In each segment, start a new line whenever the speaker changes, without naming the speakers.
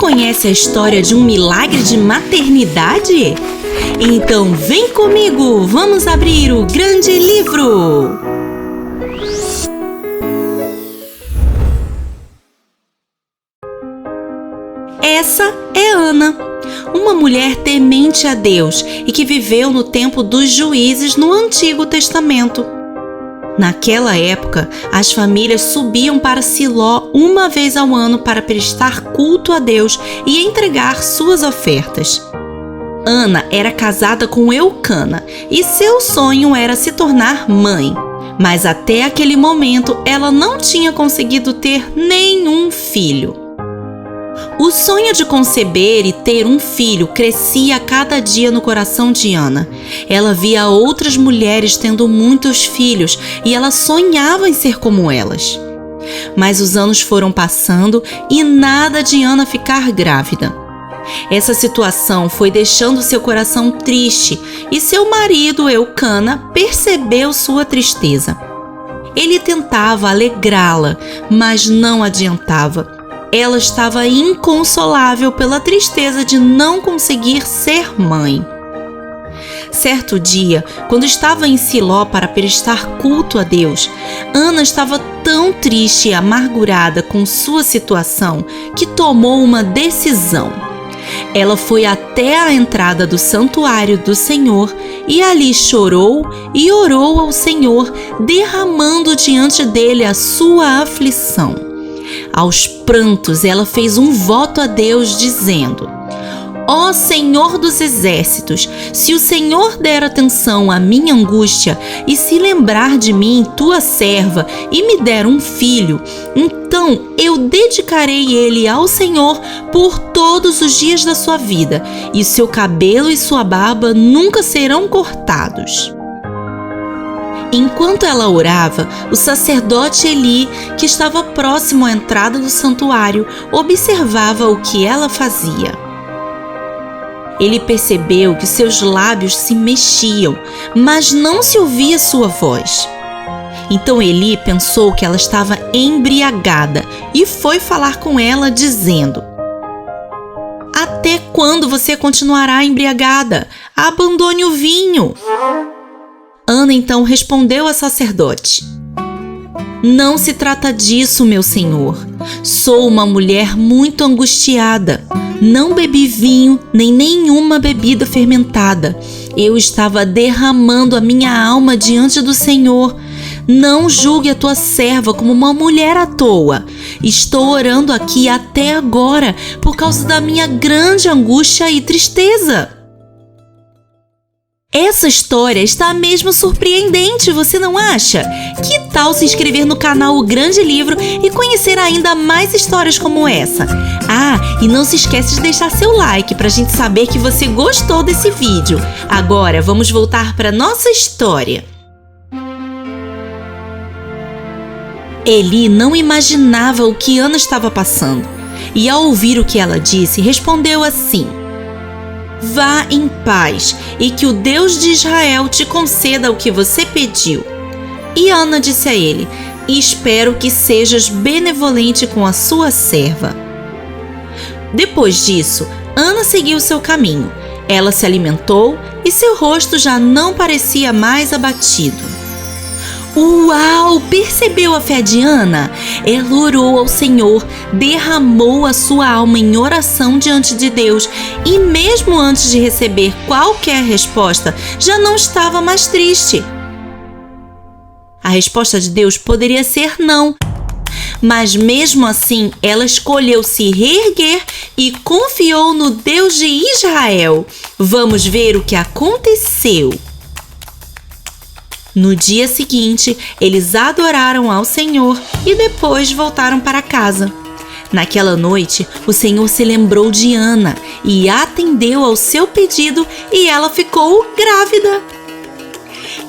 conhece a história de um milagre de maternidade? Então vem comigo, vamos abrir o grande livro! Essa é Ana, uma mulher temente a Deus e que viveu no tempo dos juízes no Antigo Testamento. Naquela época, as famílias subiam para Siló uma vez ao ano para prestar culto a Deus e entregar suas ofertas. Ana era casada com Eucana e seu sonho era se tornar mãe, mas até aquele momento ela não tinha conseguido ter nenhum filho. O sonho de conceber e ter um filho crescia a cada dia no coração de Ana. Ela via outras mulheres tendo muitos filhos e ela sonhava em ser como elas. Mas os anos foram passando e nada de Ana ficar grávida. Essa situação foi deixando seu coração triste e seu marido, Eucana, percebeu sua tristeza. Ele tentava alegrá-la, mas não adiantava. Ela estava inconsolável pela tristeza de não conseguir ser mãe. Certo dia, quando estava em Siló para prestar culto a Deus, Ana estava tão triste e amargurada com sua situação que tomou uma decisão. Ela foi até a entrada do santuário do Senhor e ali chorou e orou ao Senhor, derramando diante dele a sua aflição. Aos prantos, ela fez um voto a Deus, dizendo: Ó Senhor dos exércitos, se o Senhor der atenção à minha angústia e se lembrar de mim, tua serva, e me der um filho, então eu dedicarei ele ao Senhor por todos os dias da sua vida, e seu cabelo e sua barba nunca serão cortados. Enquanto ela orava, o sacerdote Eli, que estava próximo à entrada do santuário, observava o que ela fazia. Ele percebeu que seus lábios se mexiam, mas não se ouvia sua voz. Então Eli pensou que ela estava embriagada e foi falar com ela, dizendo: Até quando você continuará embriagada? Abandone o vinho. Ana então respondeu ao sacerdote: Não se trata disso, meu senhor. Sou uma mulher muito angustiada. Não bebi vinho nem nenhuma bebida fermentada. Eu estava derramando a minha alma diante do Senhor. Não julgue a tua serva como uma mulher à toa. Estou orando aqui até agora por causa da minha grande angústia e tristeza. Essa história está mesmo surpreendente, você não acha? Que tal se inscrever no canal O Grande Livro e conhecer ainda mais histórias como essa? Ah, e não se esquece de deixar seu like para a gente saber que você gostou desse vídeo. Agora vamos voltar para nossa história. Eli não imaginava o que Ana estava passando e, ao ouvir o que ela disse, respondeu assim: Vá em paz e que o Deus de Israel te conceda o que você pediu. E Ana disse a ele: Espero que sejas benevolente com a sua serva. Depois disso, Ana seguiu seu caminho. Ela se alimentou e seu rosto já não parecia mais abatido. Uau! Percebeu a fé de Ana? Ela orou ao Senhor, derramou a sua alma em oração diante de Deus e mesmo antes de receber qualquer resposta, já não estava mais triste. A resposta de Deus poderia ser não, mas mesmo assim ela escolheu se reerguer e confiou no Deus de Israel. Vamos ver o que aconteceu. No dia seguinte, eles adoraram ao Senhor e depois voltaram para casa. Naquela noite, o Senhor se lembrou de Ana e atendeu ao seu pedido e ela ficou grávida.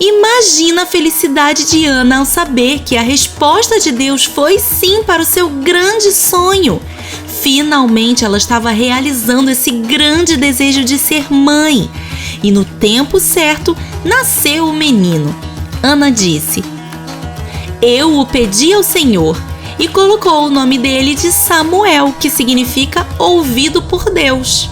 Imagina a felicidade de Ana ao saber que a resposta de Deus foi sim para o seu grande sonho. Finalmente ela estava realizando esse grande desejo de ser mãe. E no tempo certo, nasceu o menino. Ana disse: Eu o pedi ao Senhor, e colocou o nome dele de Samuel, que significa ouvido por Deus.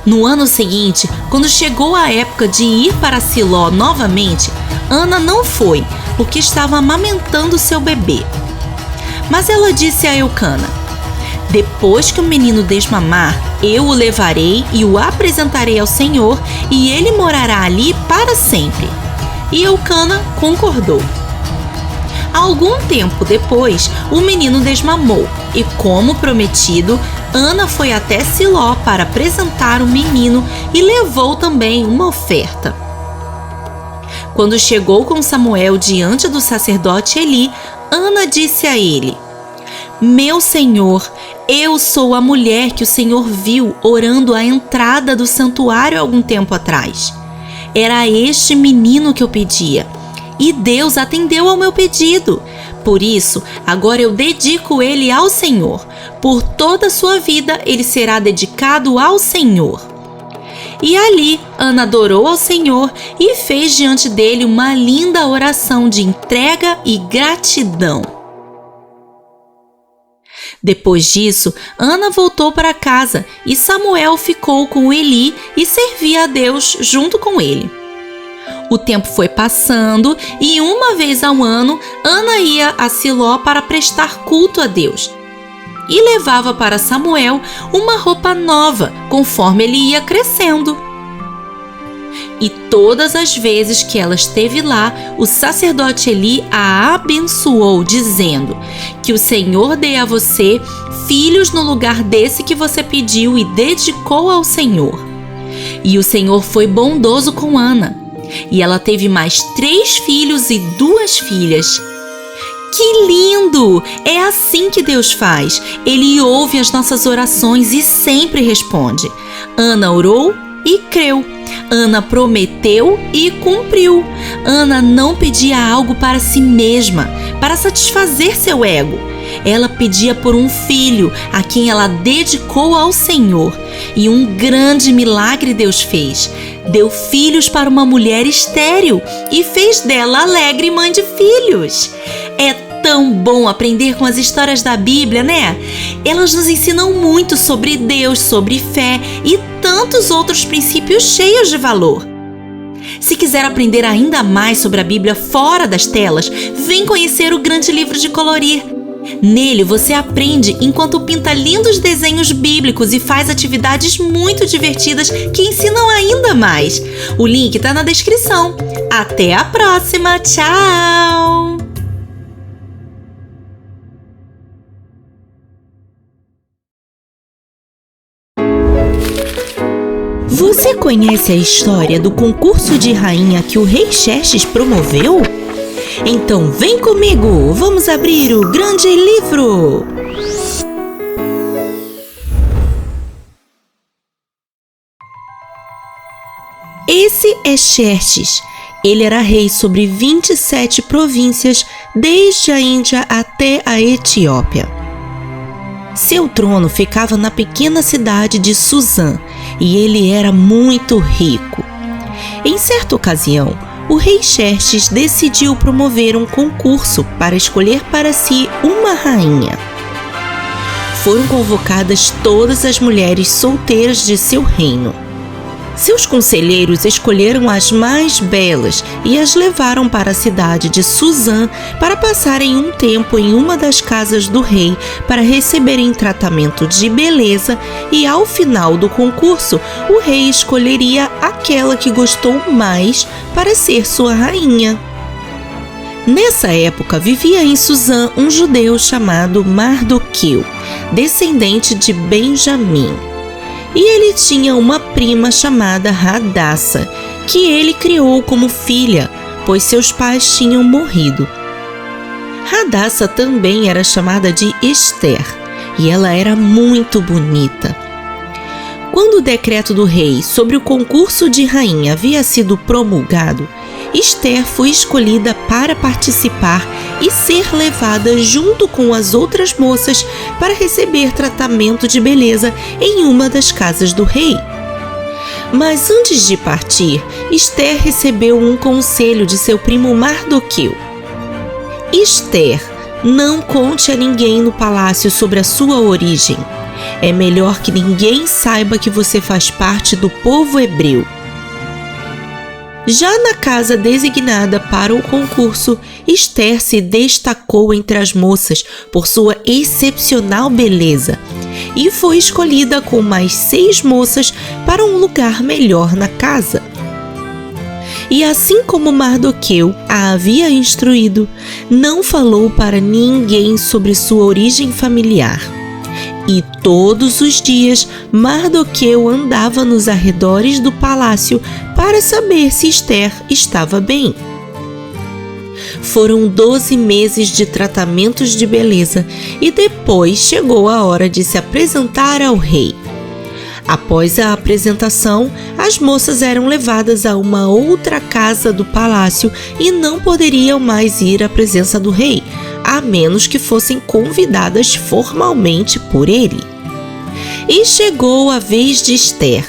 No ano seguinte, quando chegou a época de ir para Siló novamente, Ana não foi, porque estava amamentando seu bebê. Mas ela disse a Eucana: depois que o menino desmamar, eu o levarei e o apresentarei ao Senhor, e ele morará ali para sempre. E Eucana concordou. Algum tempo depois, o menino desmamou, e como prometido, Ana foi até Siló para apresentar o menino e levou também uma oferta. Quando chegou com Samuel diante do sacerdote Eli, Ana disse a ele: meu senhor, eu sou a mulher que o Senhor viu orando à entrada do santuário algum tempo atrás. Era este menino que eu pedia, e Deus atendeu ao meu pedido. Por isso, agora eu dedico ele ao Senhor. Por toda a sua vida, ele será dedicado ao Senhor. E ali, Ana adorou ao Senhor e fez diante dele uma linda oração de entrega e gratidão. Depois disso, Ana voltou para casa e Samuel ficou com Eli e servia a Deus junto com ele. O tempo foi passando e uma vez ao ano, Ana ia a Siló para prestar culto a Deus e levava para Samuel uma roupa nova, conforme ele ia crescendo. E todas as vezes que ela esteve lá, o sacerdote Eli a abençoou, dizendo: que o Senhor dê a você filhos no lugar desse que você pediu e dedicou ao Senhor. E o Senhor foi bondoso com Ana, e ela teve mais 3 filhos e 2 filhas. Que lindo! É assim que Deus faz. Ele ouve as nossas orações e sempre responde. Ana orou e creu. Ana prometeu e cumpriu. Ana não pedia algo para si mesma, para satisfazer seu ego. Ela pedia por um filho, a quem ela dedicou ao Senhor. E um grande milagre Deus fez. Deu filhos para uma mulher estéril e fez dela alegre mãe de filhos. É tão bom aprender com as histórias da Bíblia, né? Elas nos ensinam muito sobre Deus, sobre fé e tantos outros princípios cheios de valor. Se quiser aprender ainda mais sobre a Bíblia fora das telas, vem conhecer o Grande Livro de Colorir. Nele você aprende enquanto pinta lindos desenhos bíblicos e faz atividades muito divertidas que ensinam ainda mais. O link está na descrição. Até a próxima! Tchau! Você conhece a história do concurso de rainha que o rei Xerxes promoveu? Então vem comigo, vamos abrir o Grande Livro! Esse é Xerxes. Ele era rei sobre 27 províncias, desde a Índia até a Etiópia. Seu trono ficava na pequena cidade de Suzã e ele era muito rico. Em certa ocasião, o rei Xerxes decidiu promover um concurso para escolher para si uma rainha. Foram convocadas todas as mulheres solteiras de seu reino. Seus conselheiros escolheram as mais belas e as levaram para a cidade de Suzã para passarem um tempo em uma das casas do rei para receberem tratamento de beleza, e ao final do concurso o rei escolheria aquela que gostou mais para ser sua rainha. Nessa época vivia em Suzã um judeu chamado Mardoqueu, descendente de Benjamim. E ele tinha uma prima chamada Hadassa, que ele criou como filha, pois seus pais tinham morrido. Hadassa também era chamada de Ester, e ela era muito bonita. Quando o decreto do rei sobre o concurso de rainha havia sido promulgado, Ester foi escolhida para participar e ser levada junto com as outras moças para receber tratamento de beleza em uma das casas do rei. Mas antes de partir, Ester recebeu um conselho de seu primo Mardoqueu. Ester, Não conte a ninguém no palácio sobre a sua origem. É melhor que ninguém saiba que você faz parte do povo hebreu. Já na casa designada para o concurso, Esther se destacou entre as moças por sua excepcional beleza e foi escolhida com mais 6 moças para um lugar melhor na casa. E assim como Mardoqueu a havia instruído, não falou para ninguém sobre sua origem familiar. E todos os dias Mardoqueu andava nos arredores do palácio para saber se Esther estava bem. Foram 12 meses de tratamentos de beleza e depois chegou a hora de se apresentar ao rei. Após a apresentação, as moças eram levadas a uma outra casa do palácio e não poderiam mais ir à presença do rei, a menos que fossem convidadas formalmente por ele. E chegou a vez de Esther.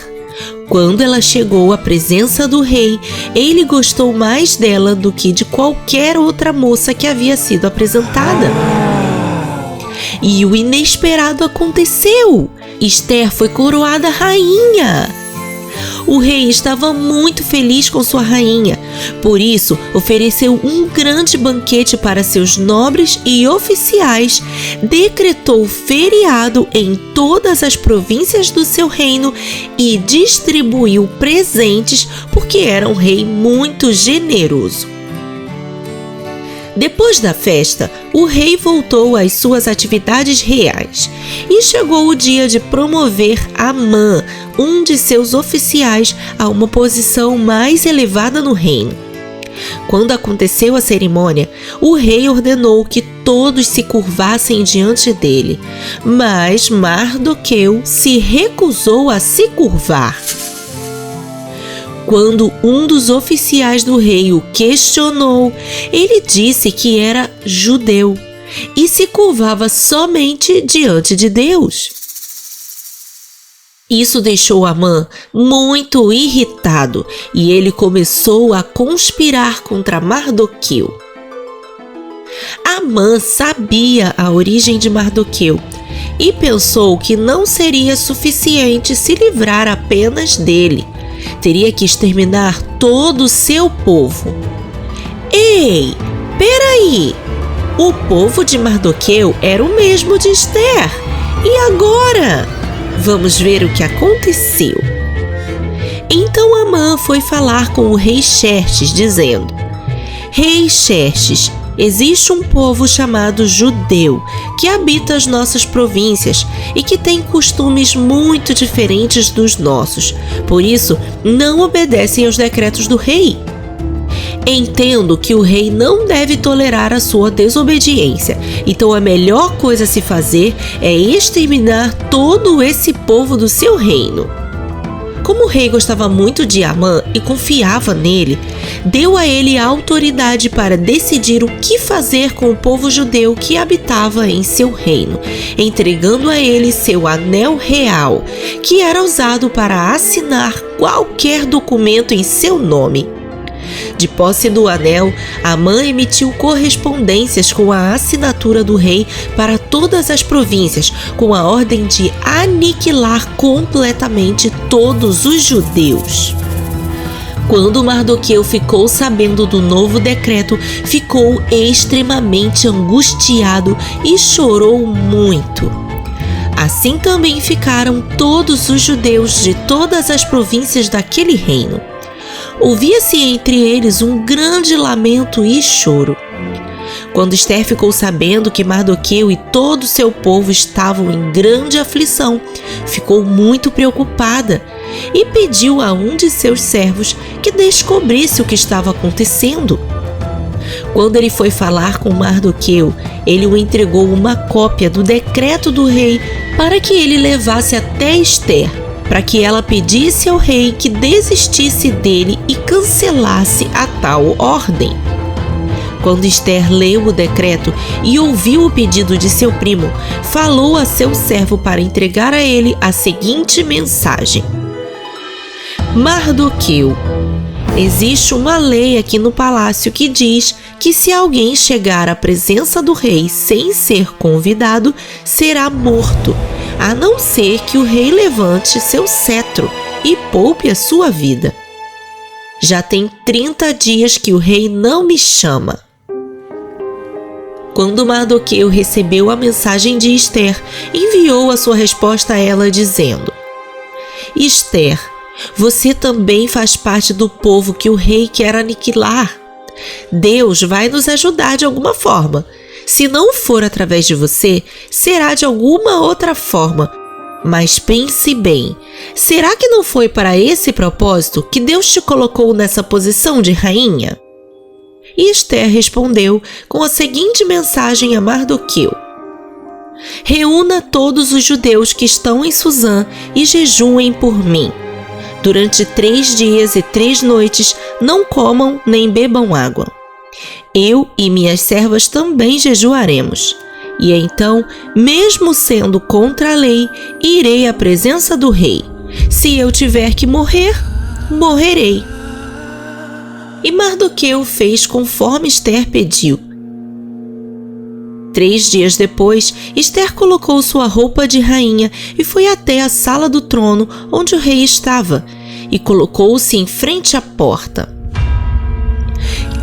Quando ela chegou à presença do rei, ele gostou mais dela do que de qualquer outra moça que havia sido apresentada. E o inesperado aconteceu. Esther foi coroada rainha. O rei estava muito feliz com sua rainha, por isso ofereceu um grande banquete para seus nobres e oficiais, decretou feriado em todas as províncias do seu reino e distribuiu presentes porque era um rei muito generoso. Depois da festa, o rei voltou às suas atividades reais e chegou o dia de promover Amã, um de seus oficiais, a uma posição mais elevada no reino. Quando aconteceu a cerimônia, o rei ordenou que todos se curvassem diante dele, mas Mardoqueu se recusou a se curvar. Quando um dos oficiais do rei o questionou, ele disse que era judeu e se curvava somente diante de Deus. Isso deixou Amã muito irritado e ele começou a conspirar contra Mardoqueu. Amã sabia a origem de Mardoqueu e pensou que não seria suficiente se livrar apenas dele. Teria que exterminar todo o seu povo. Ei, peraí! O povo de Mardoqueu era o mesmo de Esther. E agora? Vamos ver o que aconteceu. Então Amã foi falar com o rei Xerxes, dizendo: Rei Xerxes, existe um povo chamado judeu que habita as nossas províncias e que tem costumes muito diferentes dos nossos. Por isso, não obedecem aos decretos do rei. Entendo que o rei não deve tolerar a sua desobediência, então a melhor coisa a se fazer é exterminar todo esse povo do seu reino. Como o rei gostava muito de Amã e confiava nele, deu a ele a autoridade para decidir o que fazer com o povo judeu que habitava em seu reino, entregando a ele seu anel real, que era usado para assinar qualquer documento em seu nome. De posse do anel, Amã emitiu correspondências com a assinatura do rei para todas as províncias, com a ordem de aniquilar completamente todos os judeus. Quando Mardoqueu ficou sabendo do novo decreto, ficou extremamente angustiado e chorou muito. Assim também ficaram todos os judeus de todas as províncias daquele reino. Ouvia-se entre eles um grande lamento e choro. Quando Esther ficou sabendo que Mardoqueu e todo o seu povo estavam em grande aflição, ficou muito preocupada e pediu a um de seus servos que descobrisse o que estava acontecendo. Quando ele foi falar com Mardoqueu, ele o entregou uma cópia do decreto do rei para que ele levasse até Esther, para que ela pedisse ao rei que desistisse dele e cancelasse a tal ordem. Quando Esther leu o decreto e ouviu o pedido de seu primo, falou a seu servo para entregar a ele a seguinte mensagem: Mardoqueu,
Existe uma lei aqui no palácio que diz que se alguém chegar à presença do rei sem ser convidado, será morto, a não ser que o rei levante seu cetro e poupe a sua vida. Já tem 30 dias que o rei não me chama. Quando Mardoqueu recebeu a mensagem de Ester, enviou a sua resposta a ela dizendo: Ester, você também faz parte do povo que o rei quer aniquilar. Deus vai nos ajudar de alguma forma. Se não for através de você, será de alguma outra forma. Mas pense bem, será que não foi para esse propósito que Deus te colocou nessa posição de rainha? E Ester respondeu com a seguinte mensagem a Mardoqueu: Reúna todos os judeus que estão em Suzã e jejuem por mim. Durante 3 dias e 3 noites não comam nem bebam água. Eu e minhas servas também jejuaremos. E então, mesmo sendo contra a lei, irei à presença do rei. Se eu tiver que morrer, morrerei. E Mardoqueu fez conforme Ester pediu. 3 dias depois, Ester colocou sua roupa de rainha e foi até a sala do trono onde o rei estava, e colocou-se em frente à porta.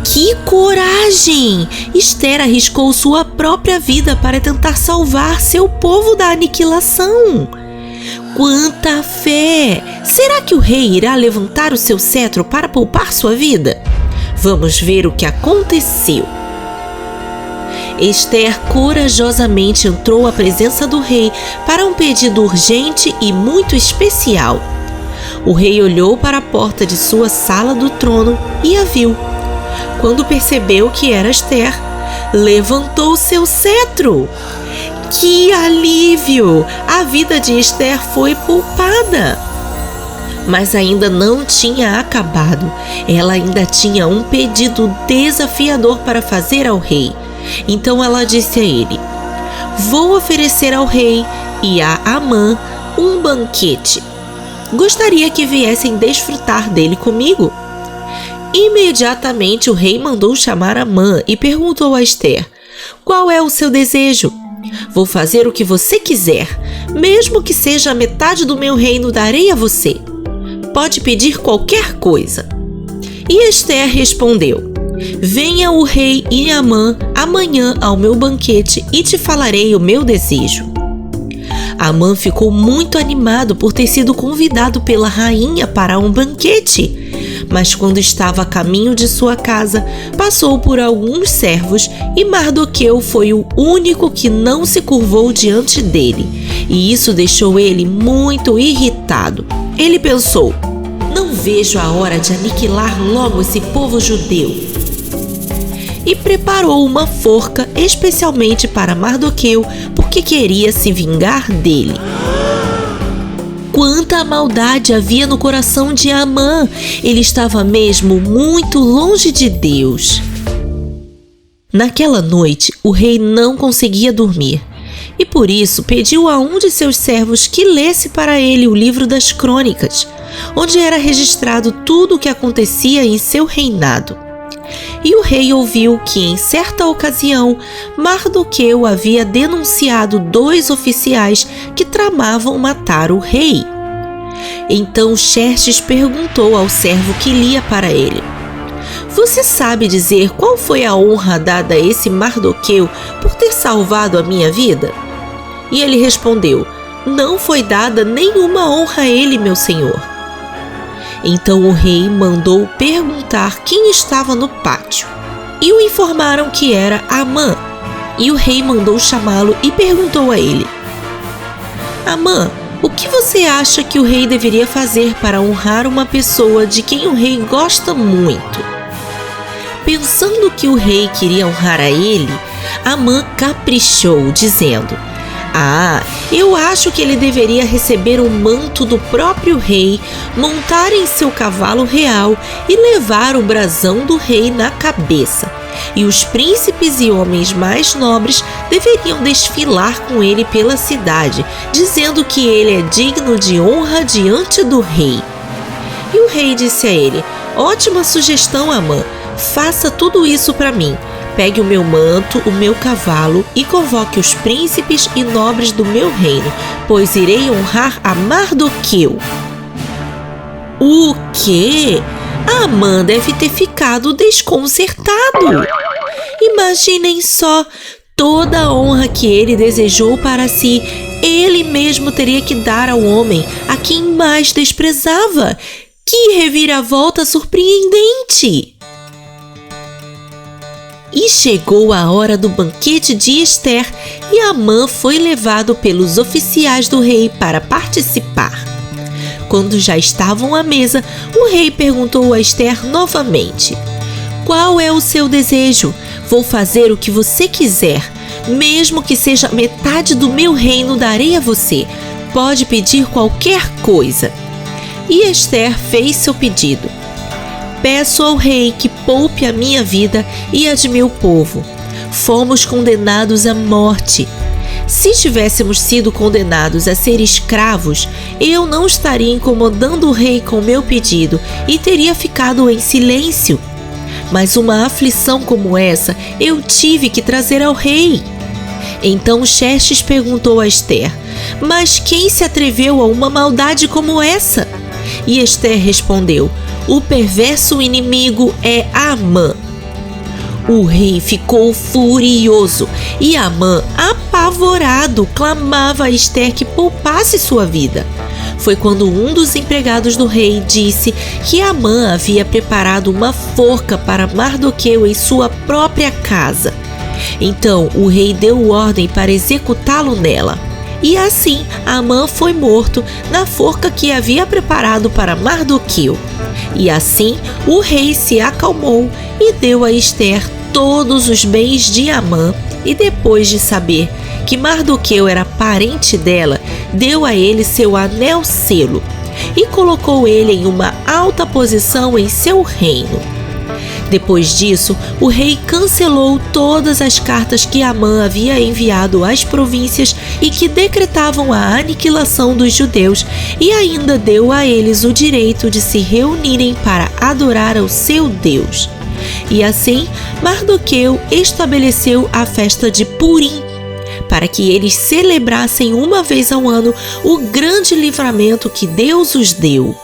Que coragem! Ester arriscou sua própria vida para tentar salvar seu povo da aniquilação. Quanta fé! Será que o rei irá levantar o seu cetro para poupar sua vida? Vamos ver o que aconteceu. Ester corajosamente entrou à presença do rei para um pedido urgente e muito especial. O rei olhou para a porta de sua sala do trono e a viu. Quando percebeu que era Ester, levantou seu cetro. Que alívio! A vida de Ester foi poupada. Mas ainda não tinha acabado. Ela ainda tinha um pedido desafiador para fazer ao rei. Então ela disse a ele: Vou oferecer ao rei e a Amã um banquete. Gostaria que viessem desfrutar dele comigo. Imediatamente o rei mandou chamar Amã e perguntou a Ester: Qual é o seu desejo? Vou fazer o que você quiser, mesmo que seja a metade do meu reino darei a você. Pode pedir qualquer coisa. E Ester respondeu: Venha o rei e Amã amanhã ao meu banquete e te falarei o meu desejo. Amã ficou muito animado por ter sido convidado pela rainha para um banquete. Mas quando estava a caminho de sua casa, passou por alguns servos e Mardoqueu foi o único que não se curvou diante dele. E isso deixou ele muito irritado. Ele pensou: Não vejo a hora de aniquilar logo esse povo judeu. E preparou uma forca especialmente para Mardoqueu, porque queria se vingar dele. Quanta maldade havia no coração de Amã! Ele estava mesmo muito longe de Deus. Naquela noite, o rei não conseguia dormir, e por isso pediu a um de seus servos que lesse para ele o livro das crônicas, onde era registrado tudo o que acontecia em seu reinado. E o rei ouviu que, em certa ocasião, Mardoqueu havia denunciado 2 oficiais que tramavam matar o rei. Então Xerxes perguntou ao servo que lia para ele: Você sabe dizer qual foi a honra dada a esse Mardoqueu por ter salvado a minha vida? E ele respondeu: Não foi dada nenhuma honra a ele, meu senhor. Então o rei mandou perguntar quem estava no pátio, e o informaram que era Amã. E o rei mandou chamá-lo e perguntou a ele: Amã, o que você acha que o rei deveria fazer para honrar uma pessoa de quem o rei gosta muito? Pensando que o rei queria honrar a ele, Amã caprichou, dizendo: eu acho que ele deveria receber o manto do próprio rei, montar em seu cavalo real e levar o brasão do rei na cabeça. E os príncipes e homens mais nobres deveriam desfilar com ele pela cidade, dizendo que ele é digno de honra diante do rei. E o rei disse a ele: Ótima sugestão, Amã. Faça tudo isso para mim. Pegue o meu manto, o meu cavalo e convoque os príncipes e nobres do meu reino, pois irei honrar a Mardoqueu. O quê? Amã deve ter ficado desconcertado. Imaginem só, toda a honra que ele desejou para si, ele mesmo teria que dar ao homem a quem mais desprezava. Que reviravolta surpreendente! E chegou a hora do banquete de Ester e Amã foi levado pelos oficiais do rei para participar. Quando já estavam à mesa, o rei perguntou a Ester novamente: "Qual é o seu desejo? Vou fazer o que você quiser. Mesmo que seja metade do meu reino, darei a você. Pode pedir qualquer coisa." E Ester fez seu pedido. "Peço ao rei que poupe a minha vida e a de meu povo. Fomos condenados à morte. Se tivéssemos sido condenados a ser escravos, eu não estaria incomodando o rei com meu pedido e teria ficado em silêncio. Mas uma aflição como essa eu tive que trazer ao rei." Então Xerxes perguntou a Ester: "Mas quem se atreveu a uma maldade como essa?" E Ester respondeu: "O perverso inimigo é Amã." O rei ficou furioso e Amã, apavorado, clamava a Ester que poupasse sua vida. Foi quando um dos empregados do rei disse que Amã havia preparado uma forca para Mardoqueu em sua própria casa. Então o rei deu ordem para executá-lo nela. E assim Amã foi morto na forca que havia preparado para Mardoqueu. E assim o rei se acalmou e deu a Ester todos os bens de Amã, e depois de saber que Mardoqueu era parente dela, deu a ele seu anel-selo e colocou ele em uma alta posição em seu reino. Depois disso, o rei cancelou todas as cartas que Amã havia enviado às províncias e que decretavam a aniquilação dos judeus, e ainda deu a eles o direito de se reunirem para adorar ao seu Deus. E assim, Mardoqueu estabeleceu a festa de Purim, para que eles celebrassem uma vez ao ano o grande livramento que Deus os deu.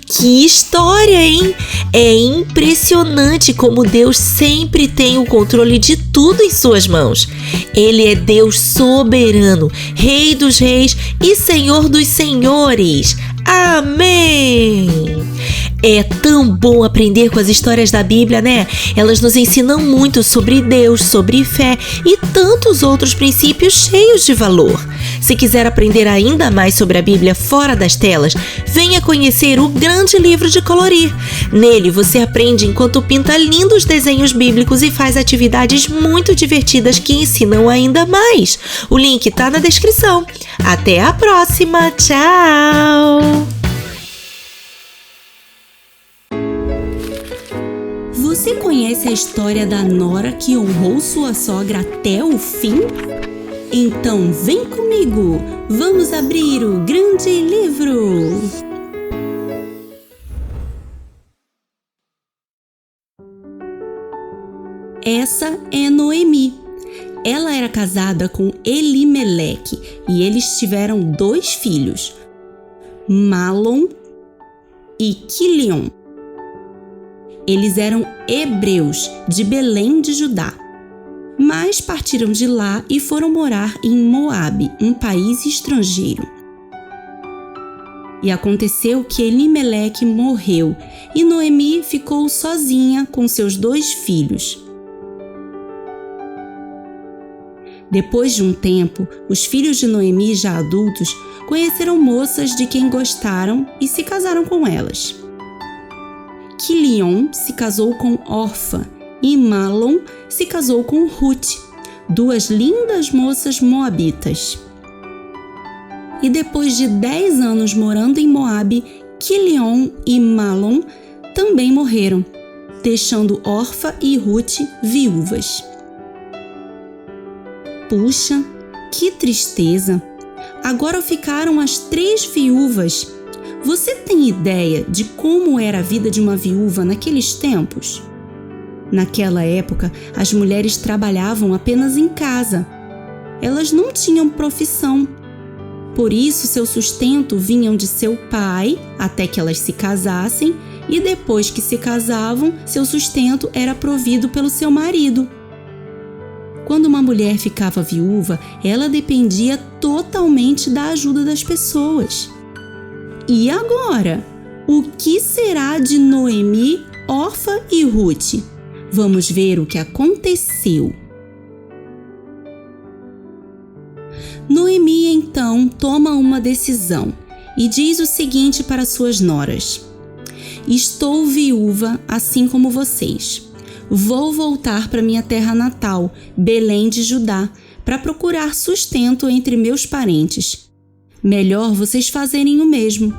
Que história, hein? É impressionante como Deus sempre tem o controle de tudo em suas mãos. Ele é Deus soberano, Rei dos reis e Senhor dos senhores. Amém! É tão bom aprender com as histórias da Bíblia, né? Elas nos ensinam muito sobre Deus, sobre fé e tantos outros princípios cheios de valor. Se quiser aprender ainda mais sobre a Bíblia fora das telas, venha conhecer o Grande Livro de Colorir. Nele você aprende enquanto pinta lindos desenhos bíblicos e faz atividades muito divertidas que ensinam ainda mais. O link está na descrição. Até a próxima! Tchau!
Você conhece a história da nora que honrou sua sogra até o fim? Então vem comigo, vamos abrir o Grande Livro! Essa é Noemi. Ela era casada com Elimeleque e eles tiveram 2 filhos, Malom e Quilion. Eles eram hebreus de Belém de Judá, mas partiram de lá e foram morar em Moabe, um país estrangeiro. E aconteceu que Elimeleque morreu e Noemi ficou sozinha com seus 2 filhos. Depois de um tempo, os filhos de Noemi, já adultos, conheceram moças de quem gostaram e se casaram com elas. Quilion se casou com Orfa e Malom se casou com Ruth, 2 lindas moças moabitas. E depois de 10 anos morando em Moabe, Quilion e Malom também morreram, deixando Orfa e Ruth viúvas. Puxa, que tristeza! Agora ficaram as 3 viúvas. Você tem ideia de como era a vida de uma viúva naqueles tempos? Naquela época, as mulheres trabalhavam apenas em casa. Elas não tinham profissão. Por isso, seu sustento vinha de seu pai até que elas se casassem, e depois que se casavam, seu sustento era provido pelo seu marido. Quando uma mulher ficava viúva, ela dependia totalmente da ajuda das pessoas. E agora? O que será de Noemi, Orfa e Ruth? Vamos ver o que aconteceu. Noemi então toma uma decisão e diz o seguinte para suas noras: estou viúva assim como vocês. Vou voltar para minha terra natal, Belém de Judá, para procurar sustento entre meus parentes. Melhor vocês fazerem o mesmo.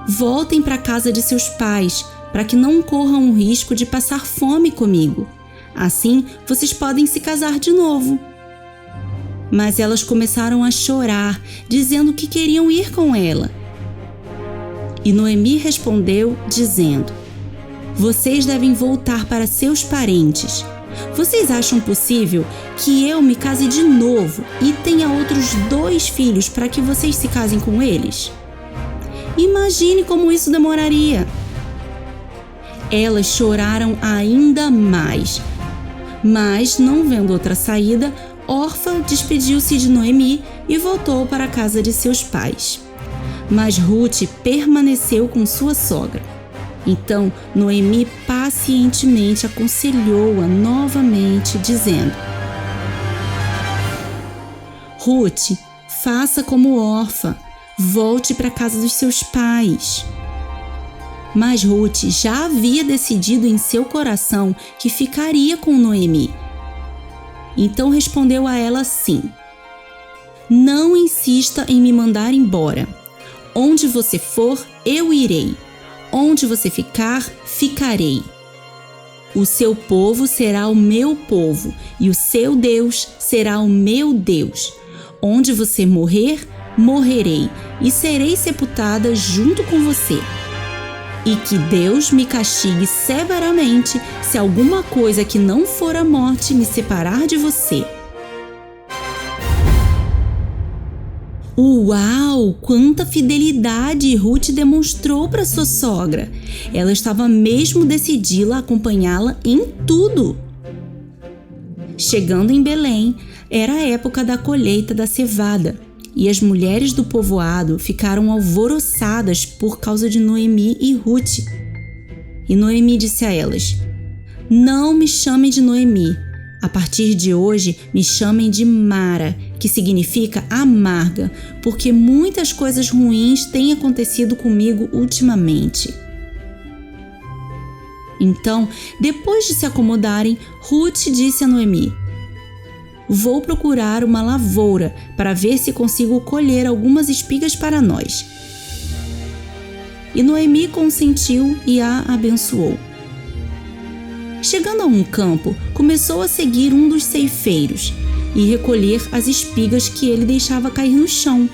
Voltem para a casa de seus pais, para que não corram o risco de passar fome comigo. Assim, vocês podem se casar de novo. Mas elas começaram a chorar, dizendo que queriam ir com ela. E Noemi respondeu, dizendo: vocês devem voltar para seus parentes. Vocês acham possível que eu me case de novo e tenha outros 2 filhos para que vocês se casem com eles? Imagine como isso demoraria. Elas choraram ainda mais, mas não vendo outra saída, Orfa despediu-se de Noemi e voltou para a casa de seus pais. Mas Ruth permaneceu com sua sogra. Então Noemi pacientemente aconselhou-a novamente, dizendo: Ruth, faça como Orfa, volte para a casa dos seus pais. Mas Ruth já havia decidido em seu coração que ficaria com Noemi. Então respondeu a ela assim: não insista em me mandar embora. Onde você for, eu irei. Onde você ficar, ficarei. O seu povo será o meu povo, e o seu Deus será o meu Deus. Onde você morrer, morrerei, e serei sepultada junto com você. E que Deus me castigue severamente se alguma coisa que não for a morte me separar de você. Uau! Quanta fidelidade Ruth demonstrou para sua sogra! Ela estava mesmo decidida a acompanhá-la em tudo. Chegando em Belém, era a época da colheita da cevada, e as mulheres do povoado ficaram alvoroçadas por causa de Noemi e Ruth. E Noemi disse a elas: não me chamem de Noemi. A partir de hoje, me chamem de Mara, que significa amarga, porque muitas coisas ruins têm acontecido comigo ultimamente. Então, depois de se acomodarem, Ruth disse a Noemi: vou procurar uma lavoura para ver se consigo colher algumas espigas para nós. E Noemi consentiu e a abençoou. Chegando a um campo, começou a seguir um dos ceifeiros e recolher as espigas que ele deixava cair no chão.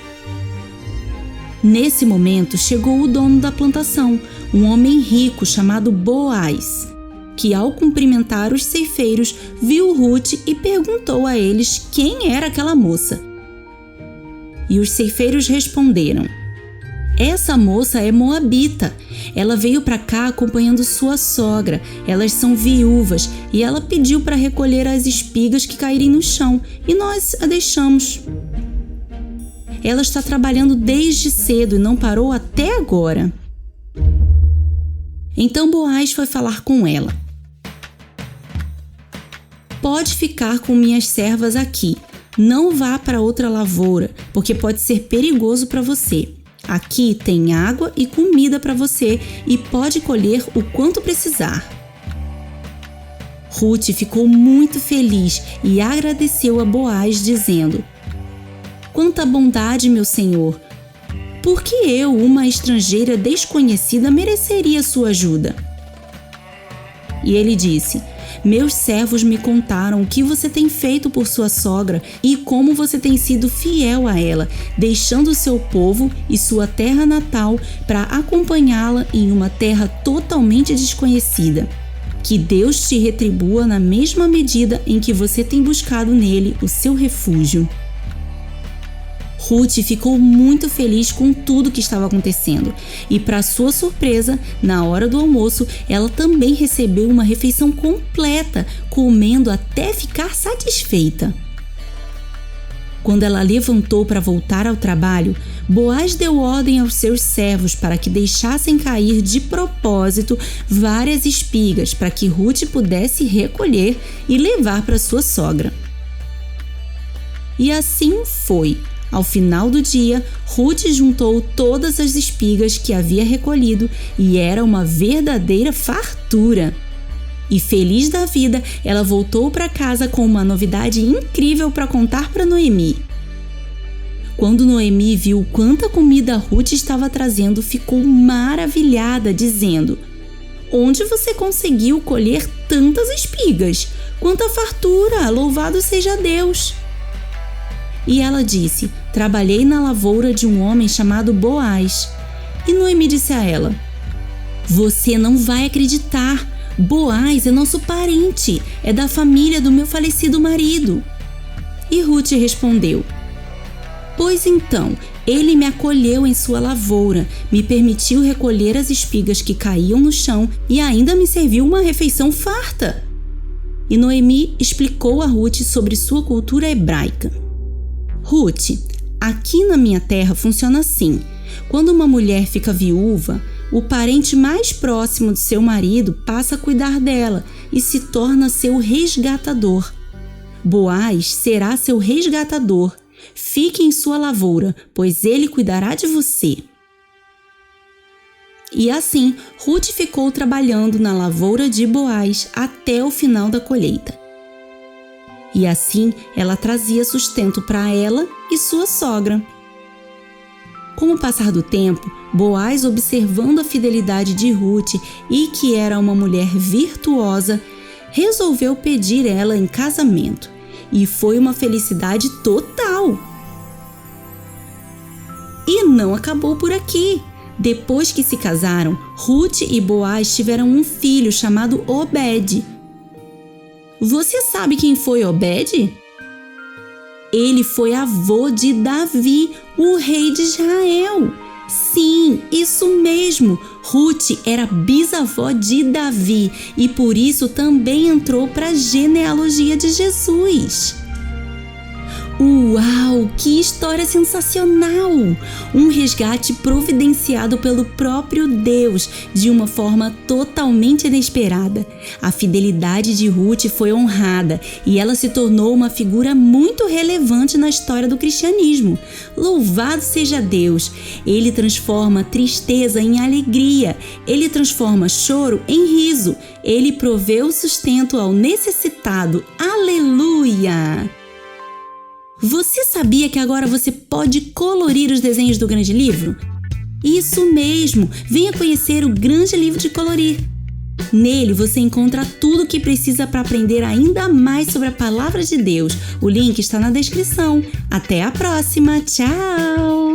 Nesse momento, chegou o dono da plantação, um homem rico chamado Boaz, que ao cumprimentar os ceifeiros, viu Ruth e perguntou a eles quem era aquela moça. E os ceifeiros responderam: essa moça é moabita. Ela veio para cá acompanhando sua sogra. Elas são viúvas e ela pediu para recolher as espigas que caírem no chão e nós a deixamos. Ela está trabalhando desde cedo e não parou até agora. Então Boaz foi falar com ela: pode ficar com minhas servas aqui. Não vá para outra lavoura, porque pode ser perigoso para você. Aqui tem água e comida para você e pode colher o quanto precisar. Ruth ficou muito feliz e agradeceu a Boaz, dizendo: quanta bondade, meu senhor! Por que eu, uma estrangeira desconhecida, mereceria sua ajuda? E ele disse: meus servos me contaram o que você tem feito por sua sogra e como você tem sido fiel a ela, deixando seu povo e sua terra natal para acompanhá-la em uma terra totalmente desconhecida. Que Deus te retribua na mesma medida em que você tem buscado nele o seu refúgio. Ruth ficou muito feliz com tudo que estava acontecendo e, para sua surpresa, na hora do almoço, ela também recebeu uma refeição completa, comendo até ficar satisfeita. Quando ela levantou para voltar ao trabalho, Boaz deu ordem aos seus servos para que deixassem cair de propósito várias espigas para que Ruth pudesse recolher e levar para sua sogra. E assim foi. Ao final do dia, Ruth juntou todas as espigas que havia recolhido e era uma verdadeira fartura. E feliz da vida, ela voltou para casa com uma novidade incrível para contar para Noemi. Quando Noemi viu quanta comida Ruth estava trazendo, ficou maravilhada, dizendo: "Onde você conseguiu colher tantas espigas? Quanta fartura! Louvado seja Deus!" E ela disse: "Trabalhei na lavoura de um homem chamado Boaz." E Noemi disse a ela: "Você não vai acreditar. Boaz é nosso parente, é da família do meu falecido marido." E Ruth respondeu: "Pois então, ele me acolheu em sua lavoura, me permitiu recolher as espigas que caíam no chão e ainda me serviu uma refeição farta." E Noemi explicou a Ruth sobre sua cultura hebraica. "Ruth, aqui na minha terra funciona assim. Quando uma mulher fica viúva, o parente mais próximo de seu marido passa a cuidar dela e se torna seu resgatador. Boaz será seu resgatador. Fique em sua lavoura, pois ele cuidará de você." E assim, Ruth ficou trabalhando na lavoura de Boaz até o final da colheita. E assim, ela trazia sustento para ela e sua sogra. Com o passar do tempo, Boaz, observando a fidelidade de Ruth e que era uma mulher virtuosa, resolveu pedir ela em casamento. E foi uma felicidade total. E não acabou por aqui. Depois que se casaram, Ruth e Boaz tiveram um filho chamado Obed. Você sabe quem foi Obed? Ele foi avô de Davi, o rei de Israel. Sim, isso mesmo. Ruth era bisavó de Davi e por isso também entrou para a genealogia de Jesus. Uau, que história sensacional! Um resgate providenciado pelo próprio Deus de uma forma totalmente inesperada. A fidelidade de Ruth foi honrada e ela se tornou uma figura muito relevante na história do cristianismo. Louvado seja Deus! Ele transforma tristeza em alegria, ele transforma choro em riso, ele proveu sustento ao necessitado. Aleluia! Você sabia que agora você pode colorir os desenhos do Grande Livro? Isso mesmo! Venha conhecer o Grande Livro de Colorir. Nele você encontra tudo o que precisa para aprender ainda mais sobre a Palavra de Deus. O link está na descrição. Até a próxima! Tchau!